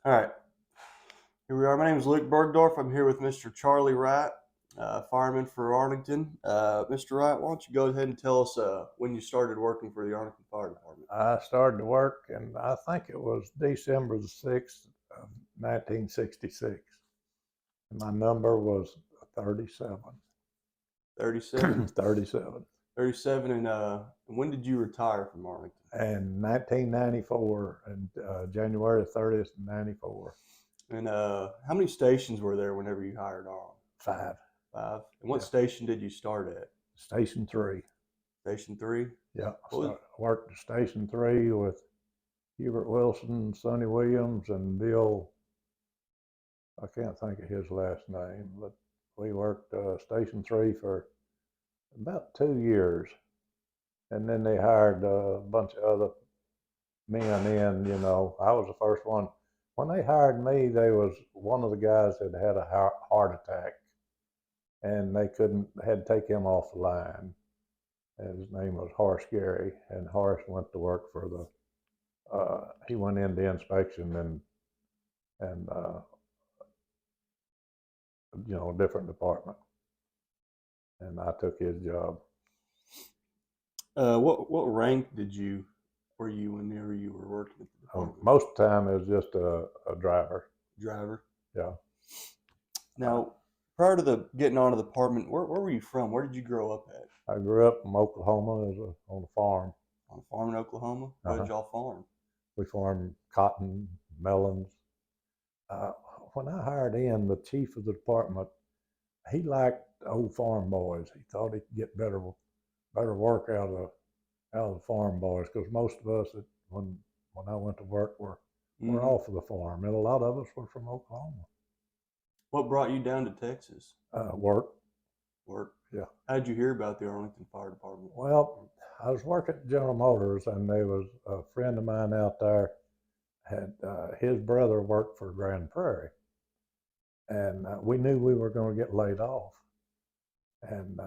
All right, here we are. My name is Luke Bergdorf. I'm here with Mr. Charlie Wright, fireman for Arlington. Mr. Wright, why don't you go ahead and tell us when you started working for the Arlington Fire Department? I started to work, and I think it was December the 6th of 1966. And my number was 37. 37. 37. 37, and when did you retire from Arlington? And 1994, and January 30th, 94. And how many stations were there whenever you hired on? 5. 5. And what Yeah. station did you start at? Station 3. Station 3? Yeah. Worked at Station 3 with Hubert Wilson, Sonny Williams, and Bill. I can't think of his last name, but we worked Station 3 for about 2 years. And then they hired a bunch of other men in, I was the first one. When they hired me, they was one of the guys that had a heart attack, and they had to take him off the line. And his name was Horace Gary, and Horace went to work for he went into inspection and a different department. And I took his job. What rank were you whenever you were working at the department? Most of the time, it was just a driver. Driver. Yeah. Now, prior to getting onto the department, where were you from? Where did you grow up at? I grew up in Oklahoma on a farm. On a farm in Oklahoma? What did y'all farm? We farmed cotton, melons. When I hired in, the chief of the department, he liked old farm boys. He thought he could get better work out of the farm boys, because most of us, when I went to work, were off of the farm, and a lot of us were from Oklahoma. What brought you down to Texas? Work. Yeah. How did you hear about the Arlington Fire Department? Well, I was working at General Motors, and there was a friend of mine out there had his brother worked for Grand Prairie, and we knew we were going to get laid off. And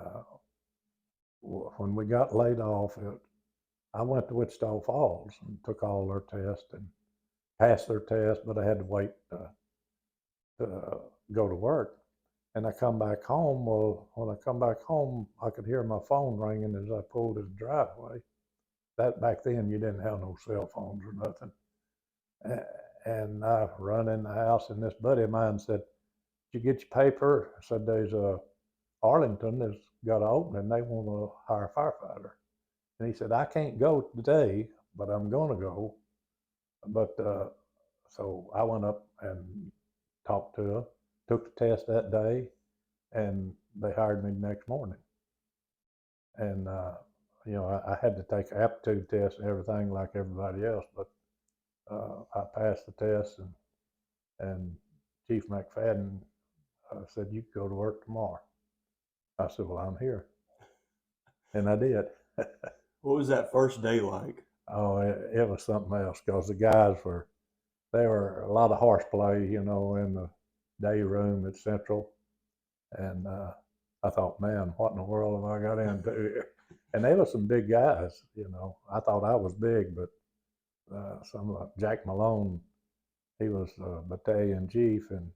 when we got laid off, I went to Wichita Falls and took all their tests and passed their test, but I had to wait to go to work. And I come back home. Well, when I come back home, I could hear my phone ringing as I pulled in the driveway. That back then, you didn't have no cell phones or nothing. And I run in the house, and this buddy of mine said, "Did you get your paper?" I said, "There's Arlington has got an opening. They want to hire a firefighter." And he said, "I can't go today, but I'm going to go." But so I went up and talked to him, took the test that day, and they hired me the next morning. And I had to take an aptitude test and everything like everybody else, but I passed the test, and Chief McFadden said, "You can go to work tomorrow." I said, "Well, I'm here," and I did. What was that first day like? Oh, it was something else, because the guys there were a lot of horseplay, in the day room at Central, and I thought, man, what in the world have I got into here? And they were some big guys, I thought I was big, but Jack Malone, he was a battalion chief, and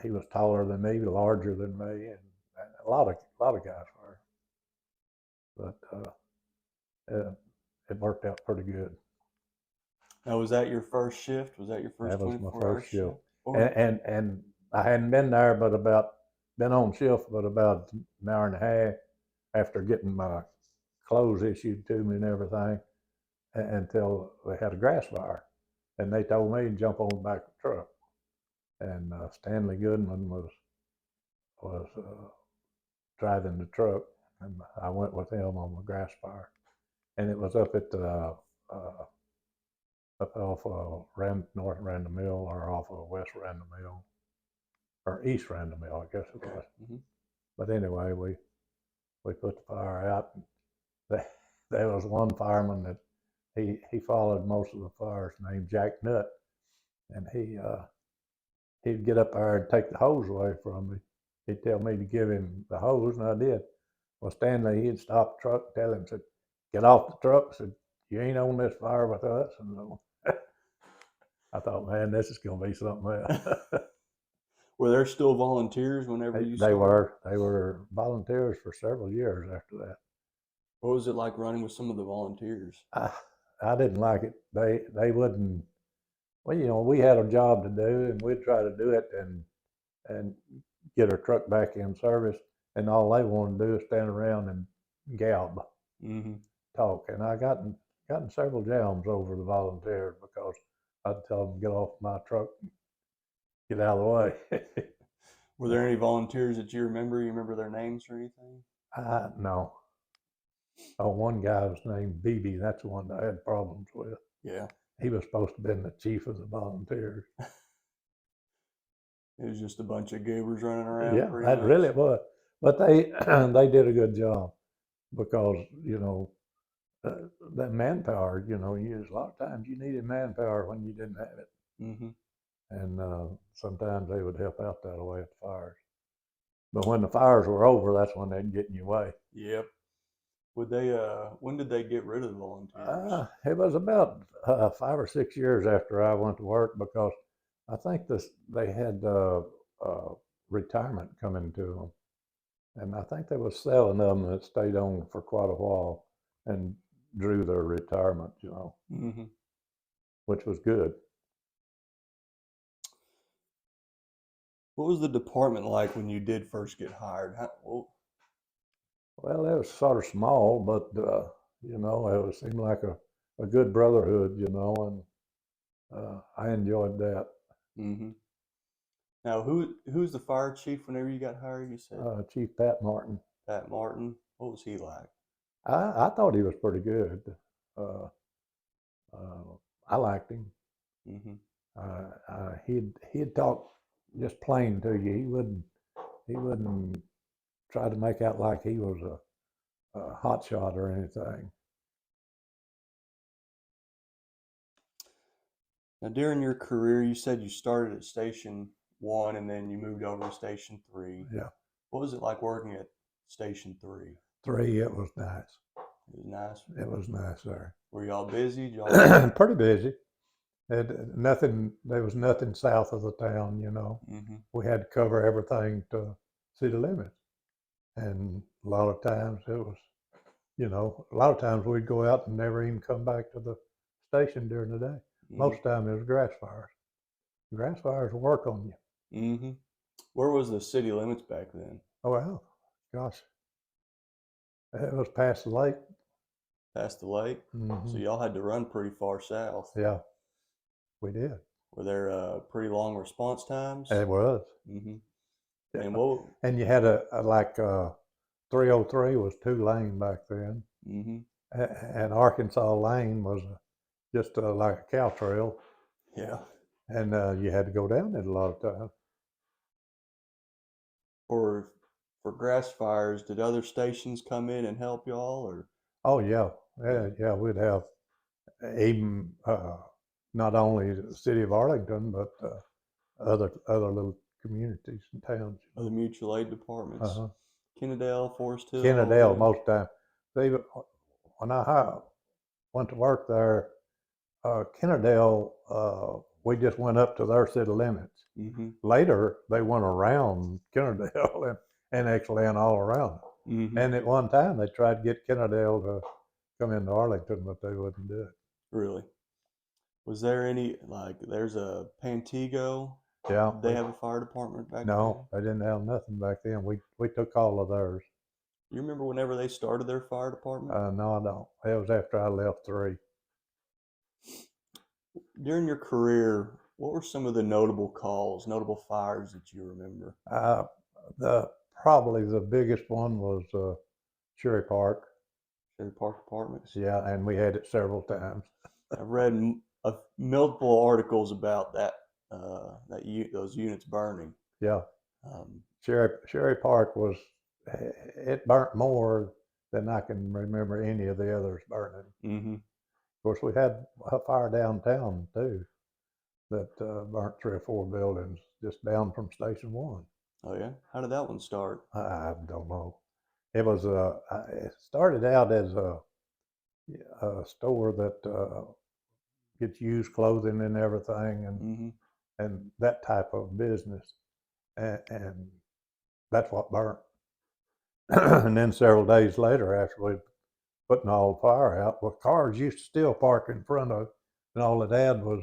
he was taller than me, larger than me, and a lot of guys were. But it worked out pretty good. Now, was that your first shift? Was that your first? That was my first shift. shift? And I hadn't been there been on shift but about an hour and a half after getting my clothes issued to me and everything, until they had a grass fire, and they told me to jump on the back of the truck. And Stanley Goodman was driving the truck, and I went with him on the grass fire, and it was up at up off of North Random Mill, or off of West Random Mill, or East Random Mill, I guess it was. Mm-hmm. But anyway, we put the fire out. There was one fireman that he followed most of the fires, named Jack Nutt, and he'd get up there and take the hose away from me. He'd tell me to give him the hose, and I did. Well, Stanley, he'd stop the truck, tell him, said, "Get off the truck," said, "You ain't on this fire with us." And I thought, man, this is going to be something else. Were there still volunteers whenever you started? They were volunteers for several years after that. What was it like running with some of the volunteers? I didn't like it. They wouldn't. Well, you know, we had a job to do, and we'd try to do it and get our truck back in service, and all they wanted to do is stand around and gab, Mm-hmm. talk. And I gotten several jams over the volunteers because I'd tell them get off my truck, get out of the way. Were there any volunteers that you remember? You remember their names or anything? No. Oh, one guy was named BB. That's the one I had problems with. Yeah. He was supposed to have been the chief of the volunteers. It was just a bunch of goobers running around. Yeah, Pretty that much. really was. But they they did a good job because you know that manpower. You know, a lot of times you needed manpower when you didn't have it, Mm-hmm. and sometimes they would help out that way at the fires. But when the fires were over, that's when they'd get in your way. Yep. Would they? When did they get rid of the volunteers? It was about 5 or 6 years after I went to work because I think they had retirement coming to them, and I think there was 7 of them that stayed on for quite a while and drew their retirement, you know, Mm-hmm. which was good. What was the department like when you did first get hired? Well, it was sort of small, but you know, it seemed like a good brotherhood, you know, and I enjoyed that. Mm-hmm. Now, who's the fire chief whenever you got hired? You said Chief Pat Martin. Pat Martin. What was he like? I thought he was pretty good. Uh, I liked him. Mm-hmm. He'd talk just plain to you. He wouldn't try to make out like he was a hot shot or anything. Now, during your career, you said you started at Station 1 and then you moved over to Station 3. Yeah, What was it like working at Station 3? 3. It was nice. It was nice. It was nice there. Were y'all busy? Did y'all? Pretty busy. Nothing. There was nothing south of the town. You know, Mm-hmm. we had to cover everything to city limits, and a lot of times it was, you know, a lot of times we'd go out and never even come back to the station during the day. Mm-hmm. Most of the time it was grass fires. Grass fires will work on you. Mm-hmm. Where was the city limits back then? Oh, well, gosh. It was past the lake. Past the lake? Mm-hmm. So y'all had to run pretty far south. Yeah, we did. Were there pretty long response times? It was. Mm-hmm. Yeah. And what? And you had a like 303 was 2 lane back then. Mm-hmm. And Arkansas Lane was just like a cow trail. Yeah. And you had to go down it a lot of times. For grass fires, did other stations come in and help y'all, or? Oh yeah, we'd have even not only the city of Arlington, but other little communities and towns. Other mutual aid departments? Uh-huh. Kennedale, Forest Hill? Kennedale most of the time. They, when I went to work there, Kennedale, we just went up to their city limits. Mm-hmm. Later, they went around Kennedale and annexed land all around it. Mm-hmm. And at one time, they tried to get Kennedale to come into Arlington, but they wouldn't do it. Really? Was there any, like, there's a Pantego? Yeah. Did they have a fire department back No, they didn't have nothing back then. We took all of theirs. then? You remember whenever they started their fire department? No, I don't. It was after I left 3. During your career, what were some of the notable calls, notable fires that you remember? Probably the biggest one was Cherry Park. Cherry Park Apartments? Yeah, and we had it several times. I've read multiple articles about those units burning. Yeah. Um, Cherry Park was, it burnt more than I can remember any of the others burning. mm-hmm. Of course, we had a fire downtown too that burnt 3 or 4 buildings just down from Station 1. Oh yeah? How did that one start? I don't know. It was it started out as a store that gets used clothing and everything, Mm-hmm. and that type of business, and that's what burnt. And then several days later, after we putting all the fire out, well, cars used to still park in front of, and all it had was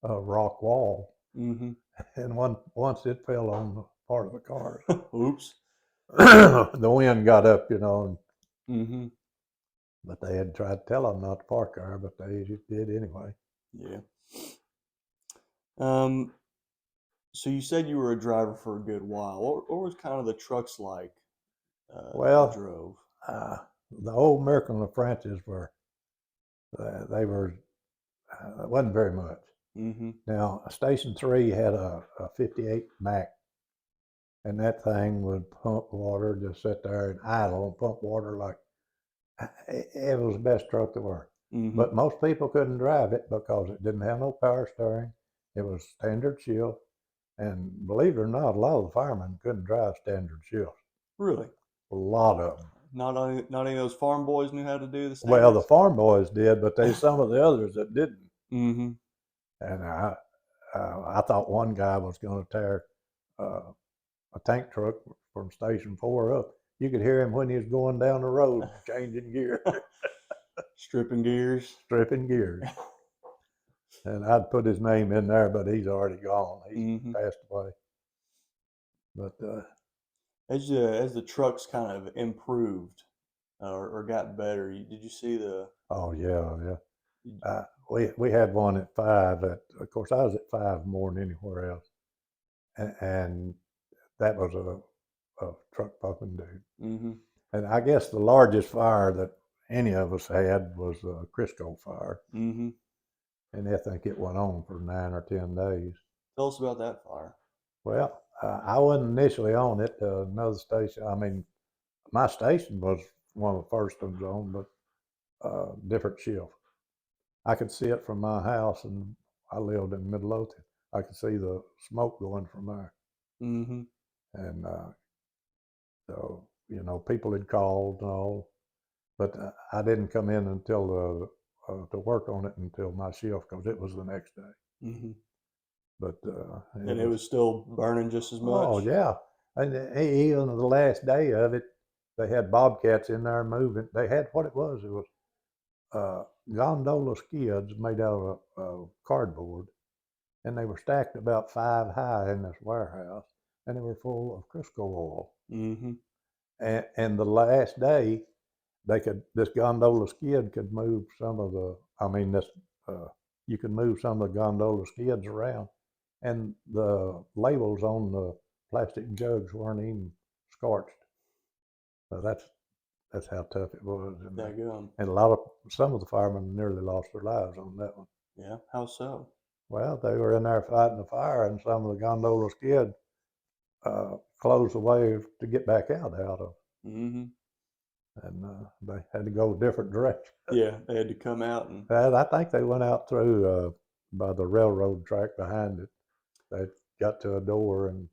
a rock wall, Mm-hmm. and once it fell on the part of the cars, Oops. the wind got up, Mm-hmm. but they had tried to tell them not to park there, but they just did anyway. Yeah. Um, so you said you were a driver for a good while. What was kind of the trucks like that you Well, drove? the old American LaFrancis they were, wasn't very much. Mm-hmm. Now, Station 3 had a 58 Mac, and that thing would pump water, just sit there and idle and pump water like it was the best truck there were. Mm-hmm. But most people couldn't drive it because it didn't have no power steering. It was standard shift. And believe it or not, a lot of the firemen couldn't drive standard shifts. Really? A lot of them. Not any of those farm boys knew how to do the Well, the standards? farm boys did, but there's some of the others that didn't. Mm-hmm. And I thought one guy was going to tear uh, a tank truck from Station 4 up. You could hear him when he was going down the road changing gear, Stripping gears. stripping gears. And I'd put his name in there, but he's already gone. He's Mm-hmm. passed away. But As the trucks kind of improved or got better, did you see the? oh yeah. We had one at 5. Of course, I was at 5 more than anywhere else, and that was a truck pumping dude. Mm-hmm. And I guess the largest fire that any of us had was a Crisco fire, Mm-hmm. and I think it went on for 9 or 10 days. Tell us about that fire. Well, I wasn't initially on it. Another station. I mean, my station was one of the first ones on, but different shift. I could see it from my house, and I lived in Midlothian. I could see the smoke going from there, Mm-hmm. and so people had called and all, but I didn't come in until to work on it until my shift because it was the next day. Mm-hmm. But And it was still burning just as oh much. yeah, and even the last day of it, they had bobcats in there moving. They had what it was. It was gondola skids made out of cardboard, and they were stacked about 5 high in this warehouse, and they were full of Crisco oil. Mm-hmm. And the last day, this gondola skid could move some of the. I mean, you could move some of the gondola skids around, and the labels on the plastic jugs weren't even scorched. So that's how tough it was, That gum. and some of the firemen nearly lost their lives on that one. Yeah. How so? Well, they were in there fighting the fire, and some of the gondola skid closed the way to get back out of, Mm-hmm. and they had to go a different direction. Yeah, they had to come out and. And I think they went out through by the railroad track behind it. They got to a door, and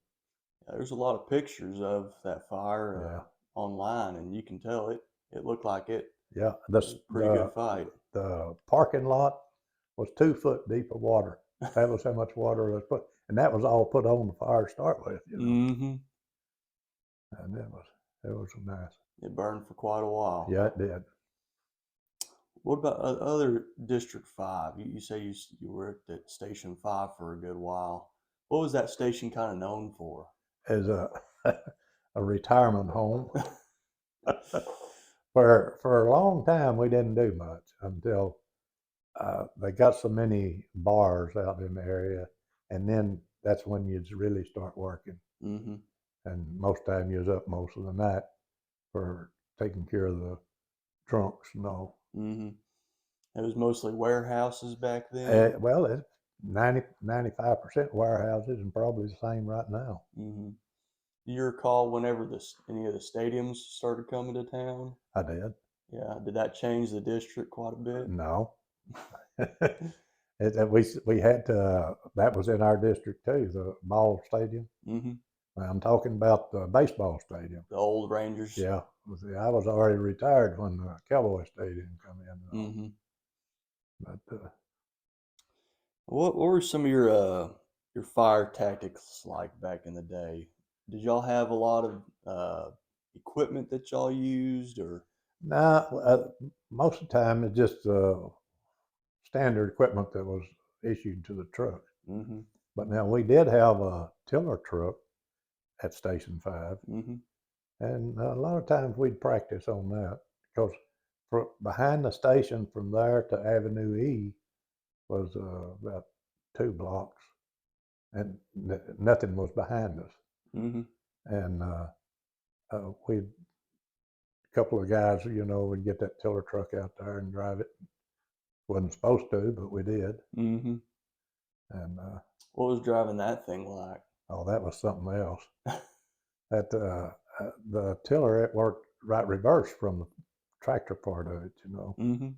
Yeah, there's a lot of pictures of that fire yeah, online, and you can tell it looked like it yeah. was a pretty good fight. The parking lot was 2 foot deep of water. That was how much water was put, and that was all put on the fire to start with, Mm-hmm. And it was nice. It burned for quite a while. Yeah, it did. What about other District 5? You say you were at Station 5 for a good while. What was that station kind of known for? As a a retirement home. For a long time, we didn't do much until they got so many bars out in the area, and then that's when you'd really start working. Mm-hmm. And most time you was up most of the night for taking care of the trunks and all. Mm-hmm. It was mostly warehouses back then. Well, it's 95% warehouses and probably the same right now. Mm-hmm. Do you recall whenever any of the stadiums started coming to town? I did. Yeah, did that change the district quite a bit? No. We had to, that was in our district too, the ball stadium. Mm-hmm. I'm talking about the baseball stadium. The old Rangers. Yeah, I was already retired when the Cowboy Stadium come in. Mm-hmm. But What were some of your fire tactics like back in the day? Did y'all have a lot of equipment that y'all used, or? Now, most of the time it's just standard equipment that was issued to the truck. Mm-hmm. But now we did have a tiller truck at Station 5, Mm-hmm. and a lot of times we'd practice on that because behind the station from there to Avenue E was about 2 blocks, and nothing was behind us. Mm-hmm. And we, a couple of guys, would get that tiller truck out there and drive it. Wasn't supposed to, but we did. Mm-hmm. And What was driving that thing like? oh, that was something else. That the tiller, it worked right reverse from the tractor part of it. Mm-hmm.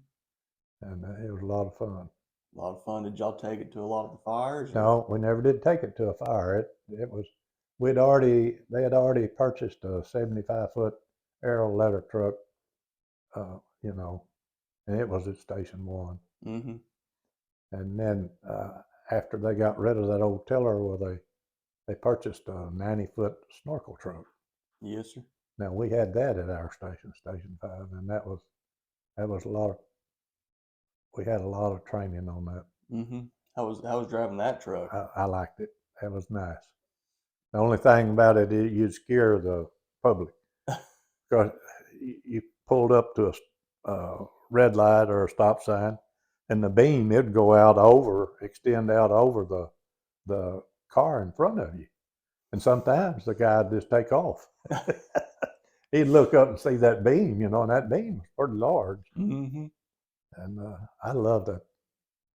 And it was a lot of fun. A lot of fun. Did y'all take it to a lot of the fires, or? No, we never did take it to a fire. It was they had already purchased a 75-foot aerial ladder truck, you know, and it was at Station 1. Mm-hmm. And then after they got rid of that old tiller, well, they purchased a 90-foot snorkel truck. Yes, sir. Now we had that at our station, Station 5, and that was a lot of. We had a lot of training on that. Mm-hmm. How was driving that truck? I liked it. That was nice. The only thing about it is you'd scare the public because you pulled up to a red light or a stop sign, and the beam it'd go out extend out over the car in front of you, and sometimes the guy'd just take off. He'd look up and see that beam, and that beam was pretty large. Mm-hmm. And I loved that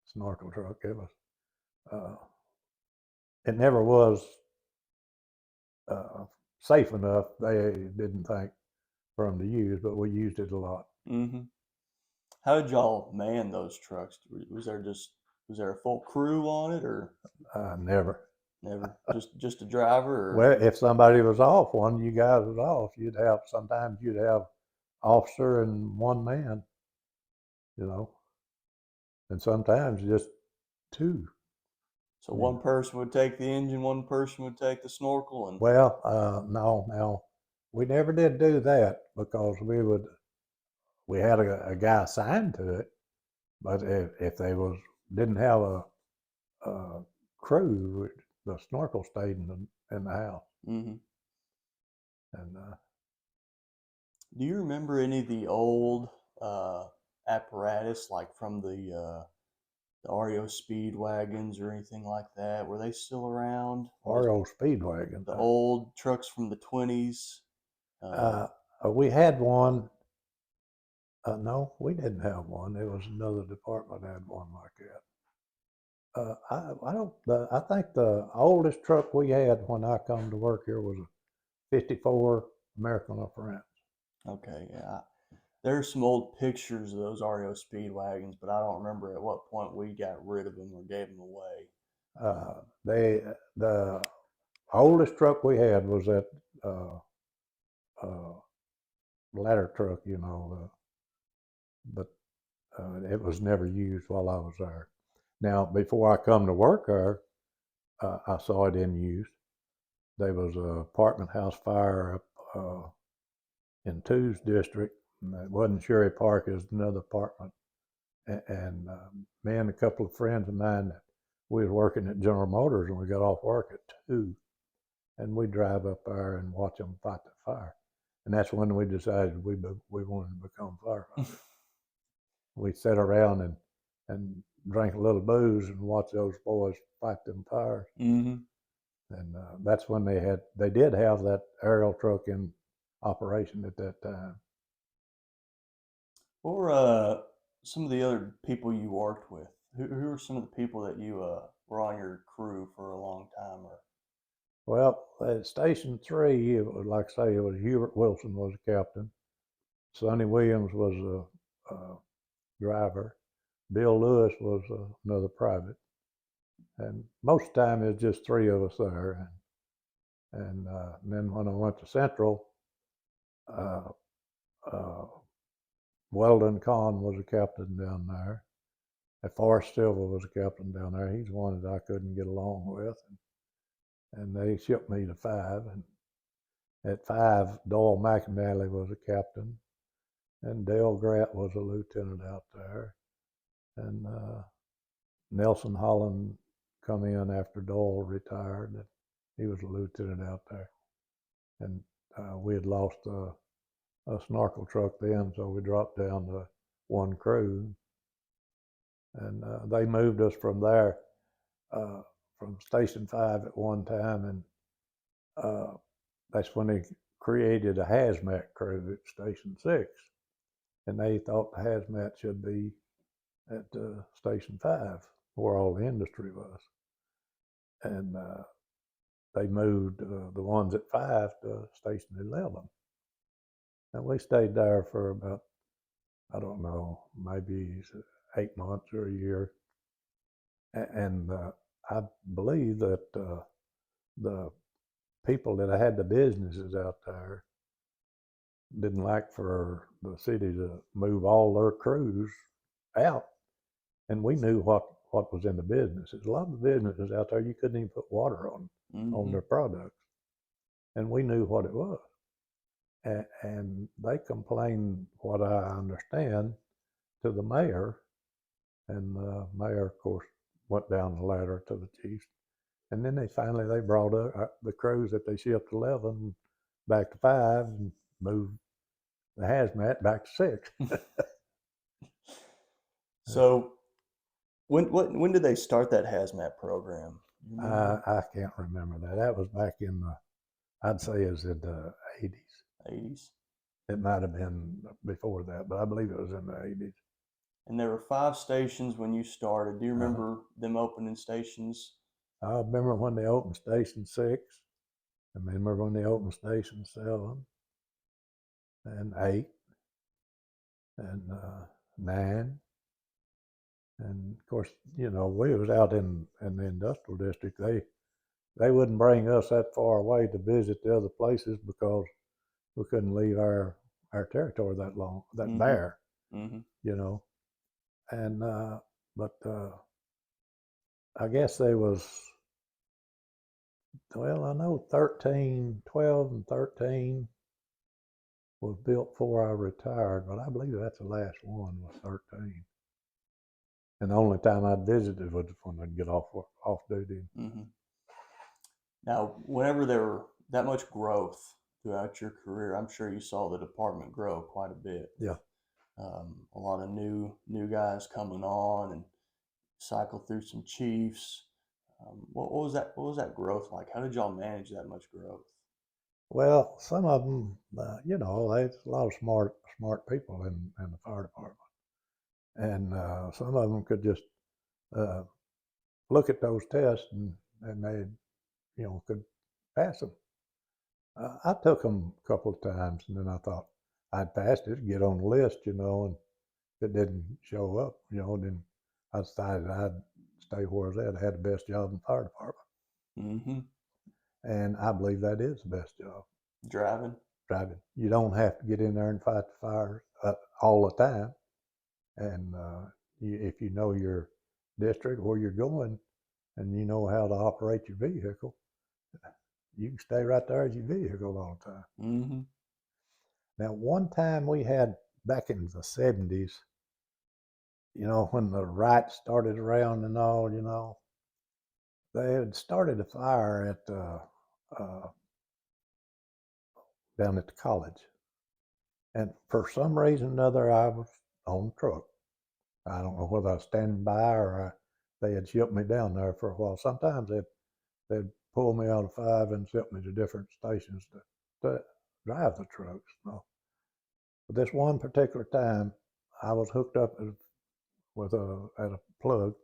snorkel truck. Uh, it never was uh, safe enough. They didn't think for them to use, but we used it a lot. Mm-hmm. How did y'all man those trucks? Was there a full crew on it, or Never. never? Just a driver, or? Well, if somebody was off, one of you guys was off, sometimes you'd have officer and one man, you know, and sometimes just two. So Yeah. one person would take the engine, one person would take the snorkel, and. Well, no, now we never did do that because we had a guy assigned to it, but if they didn't have a crew, the snorkel stayed in the house. Mm-hmm. And Do you remember any of the old uh, apparatus, like from the REO speed wagons or anything like that? Were they still around? RO Speedwagon. The old trucks from the 20s? Uh, We had one. No, we didn't have one. It was another department had one like that. I don't. I think the oldest truck we had when I come to work here was a '54 American LaFrance. okay, yeah. There's some old pictures of those REO speed wagons, but I don't remember at what point we got rid of them or gave them away. The oldest truck we had was that uh, uh, ladder truck, but it was never used while I was there. Now, before I come to work there, I saw it in use. There was a apartment house fire up in Two's district, and it wasn't Sherry Park, it was another apartment. And me and a couple of friends of mine, we was working at General Motors, and we got off work at 2, and we drive up there and watch them fight the fire. And that's when we decided we wanted to become firefighters. We sat around and drank a little booze and watched those boys fight them fires. Mm-hmm. And that's when they did have that aerial truck in operation at that time. What were some of the other people you worked with? Who were some of the people that you were on your crew for a long time? Or. Well, at Station 3, it was, like I say, it was Hubert Wilson was the captain. Sonny Williams was a driver. Bill Lewis was another private. And most of the time, it was just 3 of us there. And then when I went to Central, uh, uh, Weldon Kahn was a captain down there. Forrest Silver was a captain down there. He's one that I couldn't get along with, and they shipped me to 5. And at 5, Doyle McAnally was a captain, and Dale Grant was a lieutenant out there, and Nelson Holland come in after Doyle retired, and he was a lieutenant out there. And we had lost a snorkel truck then, so we dropped down to 1 crew. And they moved us from there, from Station 5 at one time, and that's when they created a hazmat crew at Station 6. And they thought the hazmat should be at Station 5, where all the industry was. And they moved the ones at 5 to Station 11. And we stayed there for about, I don't know, maybe 8 months or a year. And I believe that the people that had the businesses out there didn't like for the city to move all their crews out. And we knew what was in the businesses. A lot of the businesses out there, you couldn't even put water on their products. And we knew what it was. And they complained, what I understand, to the mayor. And the mayor, of course, went down the ladder to the chiefs. And then they brought up the crews that they shipped 11 back to 5 and moved the hazmat back to 6. So when did they start that hazmat program? I can't remember that. That was back in I'd say it was in the 80s. 80s. It might have been before that, but I believe it was in the 80s. And there were 5 stations when you started. Do you remember them opening stations? I remember when they opened Station 6. I remember when they opened Station 7 and 8 and 9. And of course, we was out in the industrial district. They wouldn't bring us that far away to visit the other places because we couldn't leave our territory that long, that bare, And but I guess they was, well, I know 12 and 13 was built before I retired, but I believe that's the last one was 13. And the only time I'd visited was when I'd get off duty. Now, whenever there were that much growth throughout your career, I'm sure you saw the department grow quite a bit. Yeah. A lot of new guys coming on and cycle through some chiefs. What was that growth like? How did y'all manage that much growth? Well, some of them, there's a lot of smart people in the fire department, and some of them could just look at those tests and they, could pass them. I took them a couple of times, and then I thought I'd passed it, get on the list, and if it didn't show up, then I decided I'd stay where I was at. I had the best job in the fire department. And I believe that is the best job. Driving. You don't have to get in there and fight the fires all the time. And if you know your district, where you're going, and you know how to operate your vehicle, you can stay right there as your vehicle all the time. Now, one time we had, back in the 70s, when the Wright started around and all, they had started a fire at down at the college. And for some reason or another, I was on the truck. I don't know whether I was standing by or they had shipped me down there for a while. Sometimes they'd pull me out of 5 and ship me to different stations to drive the trucks. No. But this one particular time, I was hooked up at a plug,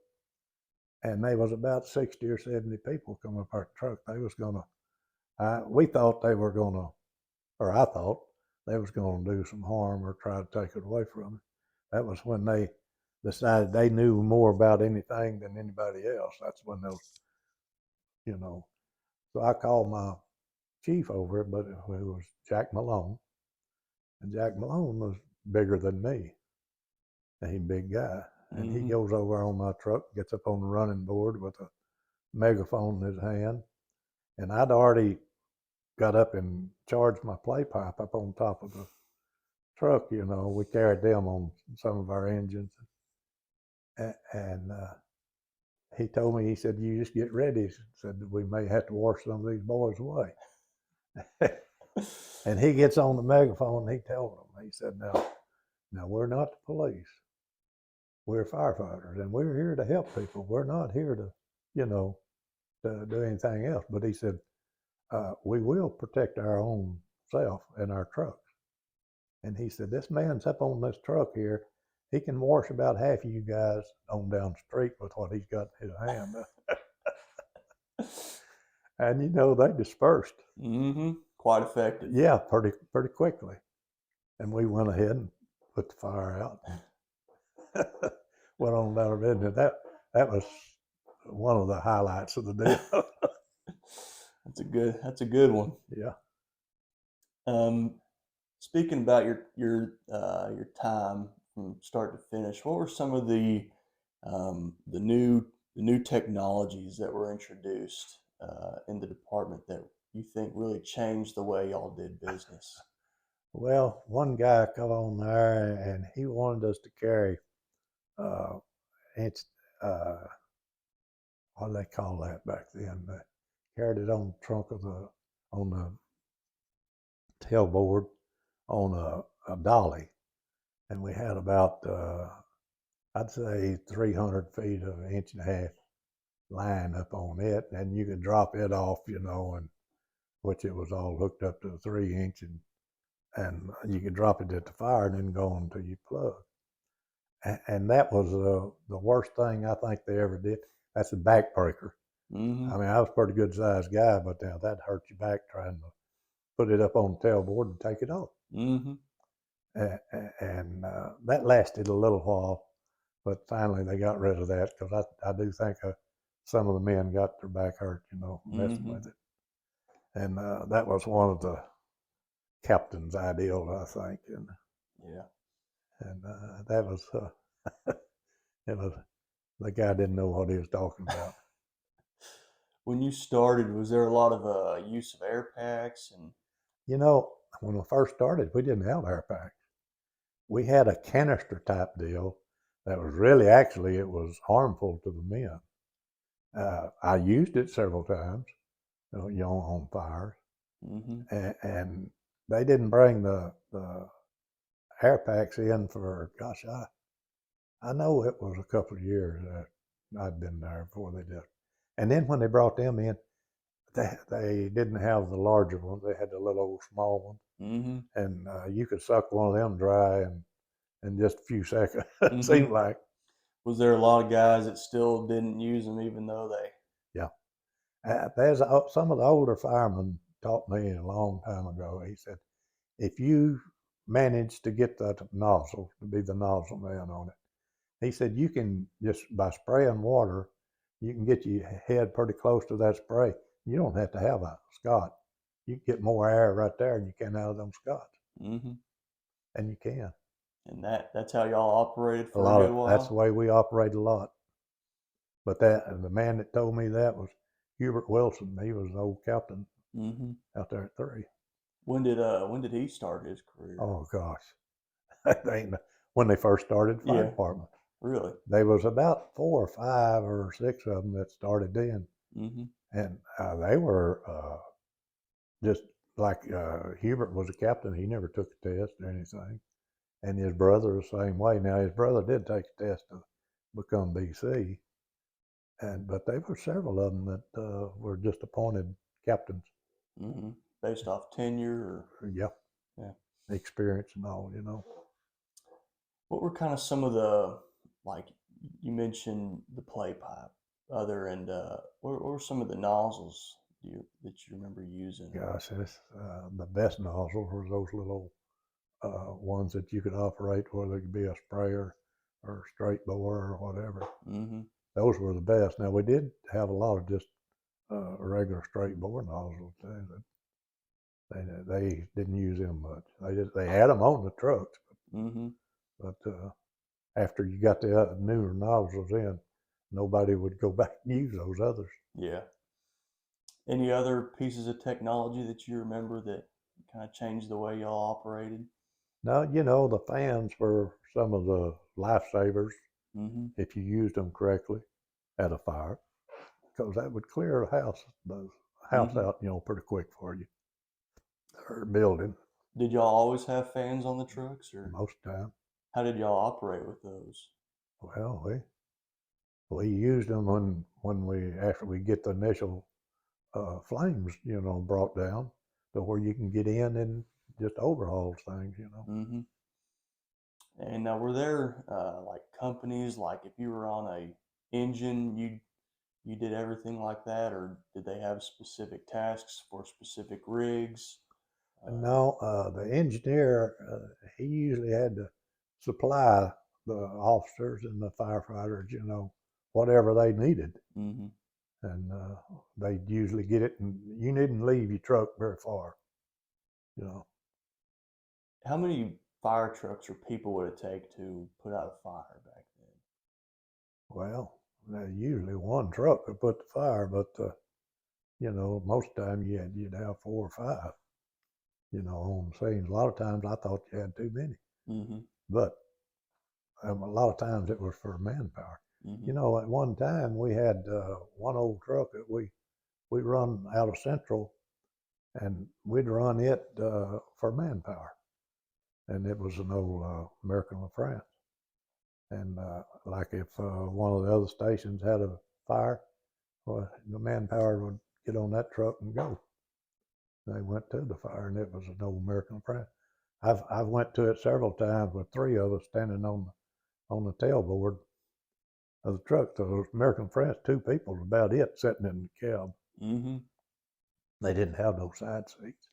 and there was about 60 or 70 people coming apart the truck. They was we thought they were gonna, or I thought they was gonna do some harm or try to take it away from me. That was when they decided they knew more about anything than anybody else. That's when those, So I called my chief over, but it was Jack Malone. And Jack Malone was bigger than me. And he's a big guy. and he Mm-hmm. goes over on my truck, gets up on the running board with a megaphone in his hand, and I'd already got up and charged my play pipe up on top of the truck. You know, we carried them on some of our engines, and he told me, he said, "You just get ready." He said, "We may have to wash some of these boys away." And he gets on the megaphone and he tells them, he said, now we're not the police. We're firefighters and we're here to help people. We're not here to, you know, to do anything else." But he said, "We will protect our own self and our trucks." And he said, "This man's up on this truck here. He can wash about half of you guys on down the street with what he's got in his hand." And you know, they dispersed. Mm-hmm. Quite effective. Yeah, pretty quickly. And we went ahead and put the fire out. Went on down there, and that was one of the highlights of the deal. That's a good one. Yeah. Um, Speaking about your time from start to finish, what were some of the new technologies that were introduced in the department that you think really changed the way y'all did business? Well, one guy come on there, and he wanted us to carry uh, it's what do they call that back then? They carried it on the trunk of on the tailboard on a dolly, and we had about I'd say 300 feet of an inch and a half line up on it, and you could drop it off, you know, and which it was all hooked up to the 3 inch, and you could drop it at the fire and then go until you plug. And that was the worst thing I think they ever did. That's a backbreaker. Mm-hmm. I mean, I was a pretty good sized guy, but now that hurt your back trying to put it up on the tailboard and take it off. Mm-hmm. And that lasted a little while, but finally they got rid of that because I do think some of the men got their back hurt, you know, messing Mm-hmm. with it. And that was one of the captain's ideals, I think. Yeah. And that was, you know, the guy didn't know what he was talking about. When you started, was there a lot of use of air packs and? You know, when we first started, we didn't have air packs. We had a canister type deal that was really, actually, it was harmful to the men. I used it several times, you know, on fires, Mm-hmm. and they didn't bring the air packs in for, gosh, I know it was a couple of years that I'd been there before they did. And then when they brought them in, they didn't have the larger ones. They had the little old small ones, Mm-hmm. and you could suck one of them dry in just a few seconds. It Mm-hmm. seemed like. Was there a lot of guys that still didn't use them even though they? Yeah. There's some of the older firemen taught me a long time ago. He said, if you manage to get that nozzle to be the nozzle man on it, he said, you can just by spraying water, you can get your head pretty close to that spray. You don't have to have a Scott. You can get more air right there than you can out of them Scots, Mm-hmm. and you can. And that's how y'all operated A for a lot good of that's the while. way we operate a lot. But the man that told me that was Hubert Wilson. He was an old captain Mm-hmm. out there at 3. When did he start his career? Oh gosh, when they first started the fire Yeah, department. really. There was about 4 or 5 or 6 of them that started then, Mm-hmm. and they were just like Hubert was a captain. He never took a test or anything, and his brother the same way. Now his brother did take a test to become BC, but there were several of them that were just appointed captains. Mm-hmm. Based off tenure or? Yeah, Yeah. experience and all, you know. What were kind of some of the, like you mentioned the play pipe, other and what were some of the nozzles that you remember using? Gosh, the best nozzles were those little ones that you could operate, whether it could be a sprayer or a straight bore or whatever. Mm-hmm. Those were the best. Now we did have a lot of just regular straight bore nozzles too. They didn't use them much. They had them on the trucks, Mm-hmm. but after you got the newer nozzles in, nobody would go back and use those others. Yeah. Any other pieces of technology that you remember that kind of changed the way y'all operated? Now, the fans were some of the lifesavers Mm-hmm. if you used them correctly at a fire, because that would clear the house Mm-hmm. out, pretty quick for you, or building Did y'all always have fans on the trucks, or most of the time. how did y'all operate with those? Well, we used them when we after we get the initial flames, brought down to where you can get in and just overhaul things. Mm-hmm. And now, were there like companies, like if you were on a engine, you did everything like that, or did they have specific tasks for specific rigs? And Uh, now the engineer, he usually had to supply the officers and the firefighters, whatever they needed. mm-hmm. And they'd usually get it, and you didn't leave your truck very far, you know. How many fire trucks or people would it take to put out a fire back then? Well, usually one truck would put the fire, but most of the time you'd have 4 or 5, on scenes. A lot of times I thought you had too many, Mm-hmm. but a lot of times it was for manpower. Mm-hmm. At one time we had one old truck that we run out of Central, and we'd run it for manpower, and it was an old American LaFrance. And like if one of the other stations had a fire, well, the manpower would get on that truck and go. They went to the fire, and it was an old American LaFrance. I've went to it several times with 3 of us standing on the tailboard of the truck. So those American France, 2 people was about it sitting in the cab. Mm-hmm. They didn't have no side seats.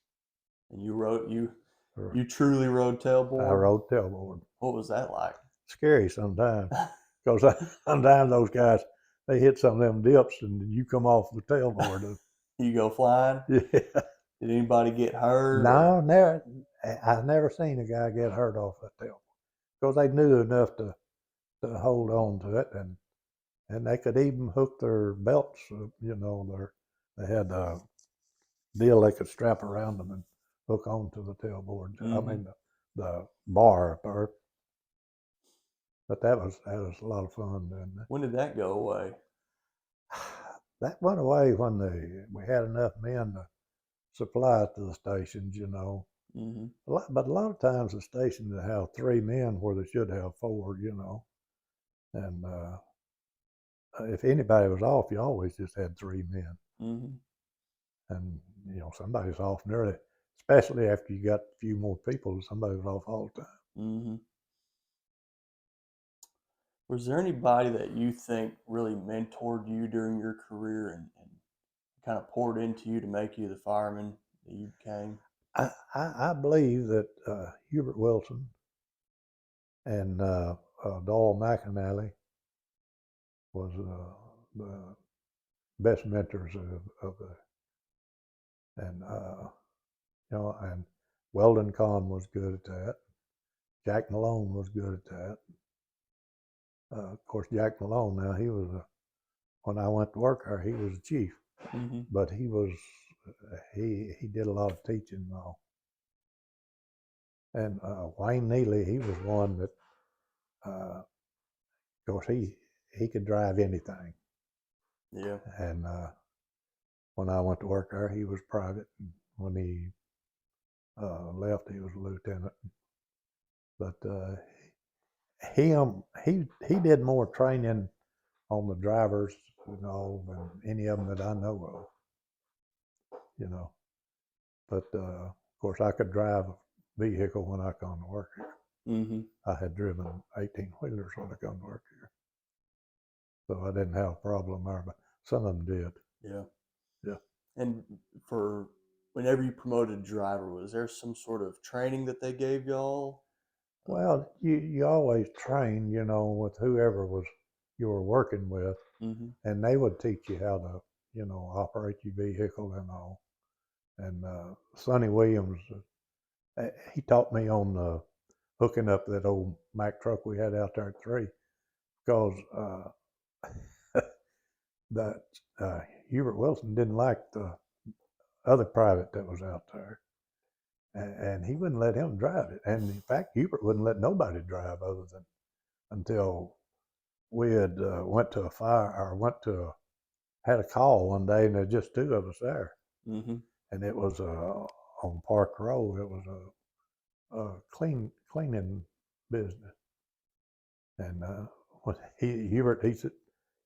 And you rode you Or you truly rode I tailboard. rode tailboard. What was that like? Scary sometimes, because sometimes those guys, they hit some of them dips and you come off the tailboard. You go flying? Yeah. Did anybody get hurt? Or No, never. I've never seen a guy get hurt off that tailboard, because they knew enough to hold on to it, and they could even hook their belts. They had a deal they could strap around them and hook onto the tailboard. I mm-hmm. mean the bar part. But that was a lot of fun doing that. When did that go away? That went away when we had enough men to supply it to the stations. Mm-hmm. But a lot of times the stations would have 3 men where they should have 4. And if anybody was off, you always just had 3 men. Mm-hmm. And somebody's off nearly, especially after you got a few more people. Somebody was off all the time. Mm-hmm. Was there anybody that you think really mentored you during your career and kind of poured into you to make you the fireman that you became? I believe that Hubert Wilson and Doyle McAnally was the best mentors of the, and and Weldon Kahn was good at that. Jack Malone was good at that. Of course, Jack Malone. Now when I went to work there, he was a chief, Mm-hmm. but he did a lot of teaching and all. And Wayne Neely, he was one that, of course, he could drive anything. Yeah. And when I went to work there, he was private. And when he left, he was a lieutenant. But he did more training on the drivers, than any of them that I know of. But of course, I could drive a vehicle when I come to work here. Mm-hmm. I had driven 18-wheelers when I come to work here, so I didn't have a problem there. But some of them did. Yeah. Yeah. And for whenever you promoted a driver, was there some sort of training that they gave y'all? Well, you always train, with whoever you were working with, Mm-hmm. and they would teach you how to, operate your vehicle and all. And Sonny Williams, he taught me on hooking up that old Mack truck we had out there at 3, because that Hubert Wilson didn't like the other private that was out there, and he wouldn't let him drive it. And in fact, Hubert wouldn't let nobody drive other than until we had went to a fire or had a call one day, and there's just 2 of us there, and it was on Park Road. It was a cleaning business, and when Hubert, he said,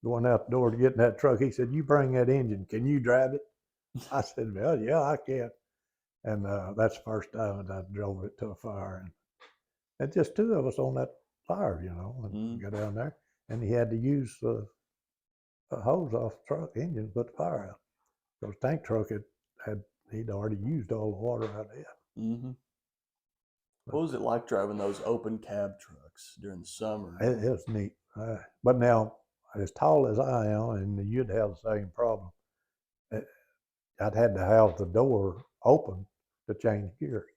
going out the door to get in that truck, he said, "You bring that engine. Can you drive it?" I said, "Well, yeah, I can." And that's the first time that I drove it to a fire, and just 2 of us on that fire, and go down there, and he had to use a hose off the truck engine to put the fire out. Because tank truck he'd already used all the water out of it. What was it like driving those open cab trucks during the summer? It was neat. But now, as tall as I am, and you'd have the same problem, I'd had to have the door open to change gears.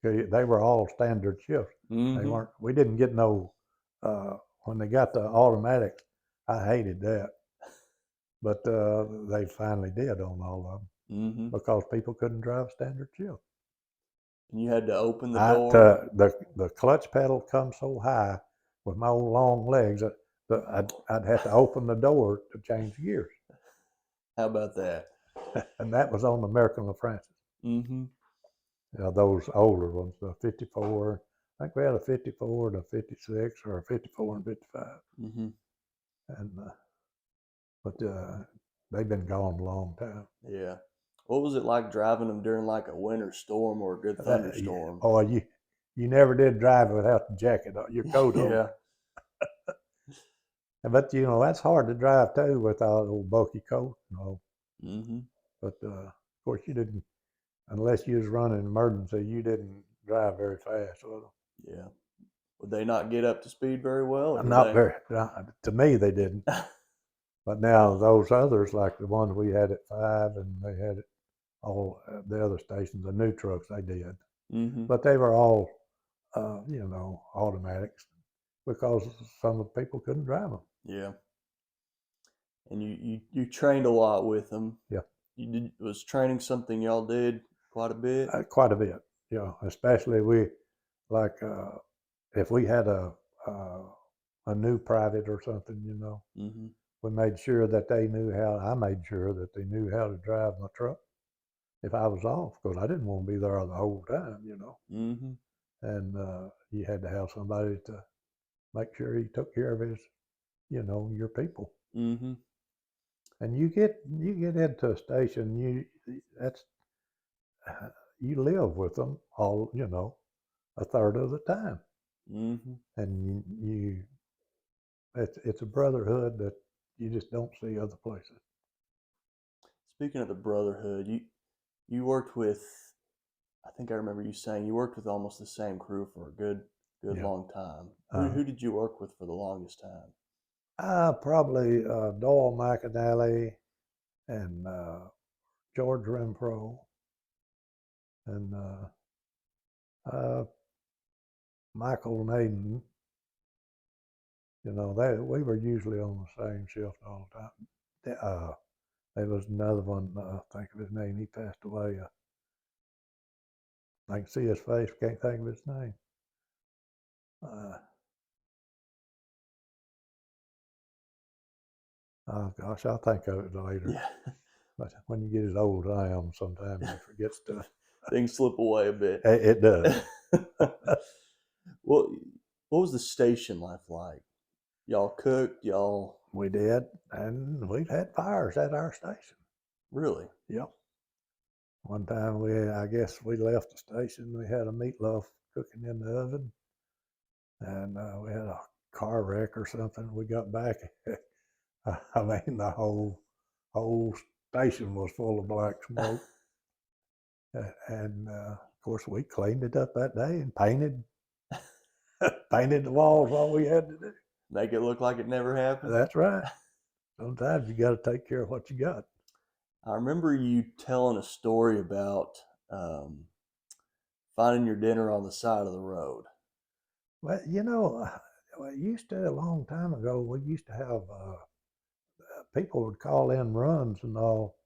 They were all standard shifts. They weren't. We didn't get no. When they got the automatics, I hated that. But they finally did on all of them because people couldn't drive standard shift. And you had to open the door. The clutch pedal comes so high with my old long legs that I'd have to open the door to change gears. How about that? And that was on the American LaFrancis. Those older ones, the 54. I think we had a 54 and a 56, or a 54 and 55. And but they've been gone a long time. Yeah. What was it like driving them during like a winter storm or a good thunderstorm? Oh, you never did drive without the jacket on, your coat on. Yeah. But that's hard to drive too without an old bulky coat. But of course you didn't, unless you was running an emergency, you didn't drive very fast with them. Yeah. Would they not get up to speed very well? Not very. To me, they didn't. But now those others, like the ones we had at 5, and they had it all the other stations, the new trucks, they did. But they were all, automatics, because some of the people couldn't drive them. Yeah. And you trained a lot with them. Yeah. Was training something y'all did quite a bit? Quite a bit, especially if we had a new private or something, we made sure that I made sure that they knew how to drive my truck if I was off, because I didn't want to be there the whole time, And you had to have somebody to make sure he took care of his, your people. And you get into a station, you live with them all, a third of the time. And it's a brotherhood that you just don't see other places. Speaking of the brotherhood, you worked with, I think I remember you saying you worked with almost the same crew for a good long time. Who did you work with for the longest time? Probably Doyle McAnally and George Renfro and Michael Naden. We were usually on the same shift all the time. There was another one, think of his name, he passed away. I can see his face, can't think of his name. Oh gosh, I'll think of it later. Yeah. But when you get as old as I am, sometimes you forget stuff. Things slip away a bit. It does. What was the station life like? Y'all cooked, y'all? We did, and we've had fires at our station. Really? Yep. One time I guess we left the station, we had a meatloaf cooking in the oven, and we had a car wreck or something. We got back, I mean, the whole station was full of black smoke. And of course we cleaned it up that day and painted the walls, all we had to do. Make it look like it never happened? That's right. Sometimes you got to take care of what you got. I remember you telling a story about finding your dinner on the side of the road? Well, it used to, a long time ago, we used to have people would call in runs and all,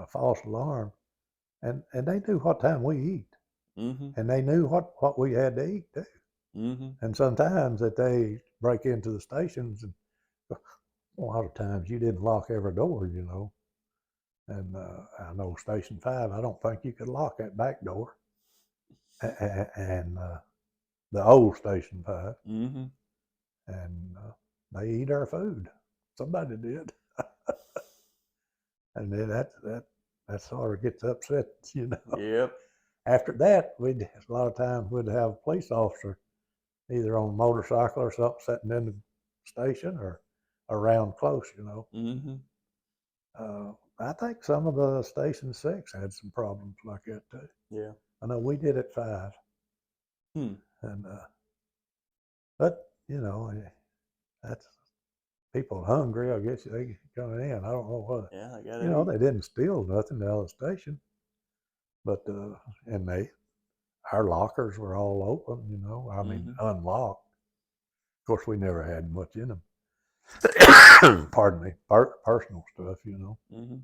false alarm, and they knew what time we eat, Mm-hmm. and they knew what we had to eat too. Mm-hmm. And sometimes that they break into the stations, and a lot of times you didn't lock every door. And I know Station 5, I don't think you could lock that back door. And the old Station 5, Mm-hmm. and they eat our food. Somebody did. And then that sort of gets upset. Yep. After that, a lot of times we'd have a police officer either on a motorcycle or something sitting in the station or around close. Mm-hmm. I think some of the Station 6 had some problems like that too. Yeah. I know we did at 5. Hmm. And but that's people hungry. I guess they coming in. I don't know what. Yeah, I gotta eat. They didn't steal nothing out of the station, but and our lockers were all open. I mean Mm-hmm. unlocked. Of course, we never had much in them. Pardon me, personal stuff. Mm-hmm.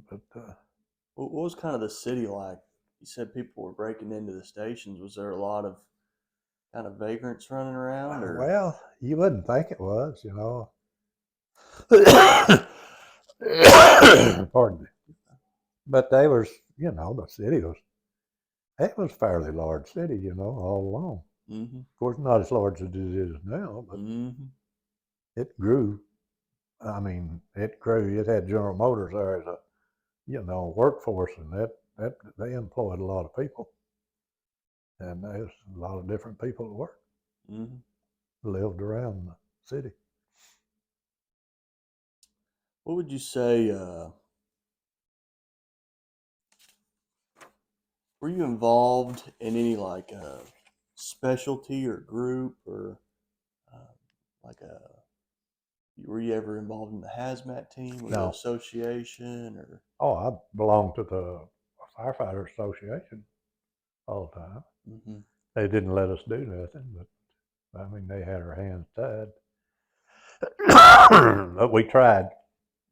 But What was kind of the city like? You said people were breaking into the stations. Was there a lot of kind of vagrants running around, or? well, you wouldn't think it was. Pardon me. But they was, the city was, it was a fairly large city, all along. Mm-hmm. Of course, not as large as it is now, but Mm-hmm. it grew. I mean, it grew. It had General Motors there as a workforce, and that they employed a lot of people, and there's a lot of different people that worked, Mm-hmm. lived around the city. What would you say? Were you involved in any like specialty or group or uh, like a? Were you ever involved in the hazmat team or the No, association or? oh, I belonged to the firefighter association all the time. Mm-hmm. They didn't let us do nothing, but I mean, they had our hands tied. But we tried.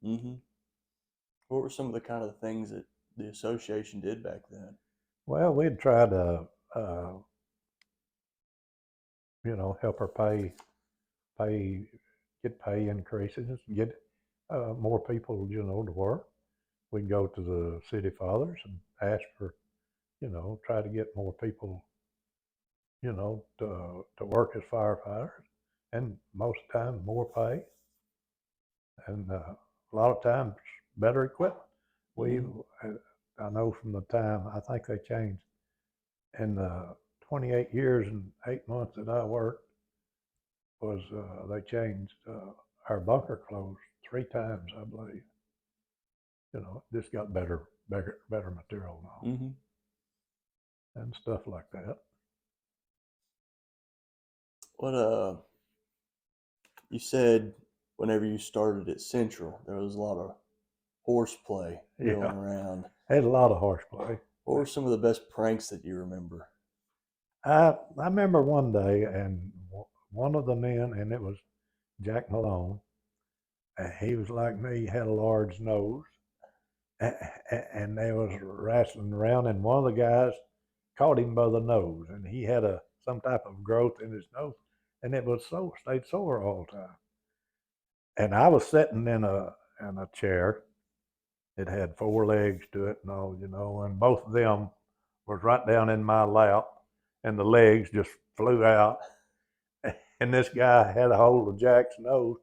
Mm-hmm. What were some of the kind of things that the association did back then? Well, we'd try to, help her pay, get pay increases, get more people, to work. We'd go to the city fathers and ask for, try to get more people, to work as firefighters, and most of the time more pay, and a lot of times better equipment. We, Mm-hmm. I know from the time I think they changed in the 28 years and 8 months that I worked was they changed our bunker clothes 3 times, I believe. Just got better material now Mm-hmm. and stuff like that. What you said whenever you started at Central, there was a lot of horseplay going Yeah, around. had a lot of horseplay. What were some of the best pranks that you remember? I remember one day, and one of the men, and it was Jack Malone. He was like me, he had a large nose, and they was wrestling around, and one of the guys caught him by the nose, and he had some type of growth in his nose, and it was stayed sore all the time. And I was sitting in a chair. It had 4 legs to it and all, and both of them was right down in my lap, and the legs just flew out. And this guy had a hold of Jack's nose,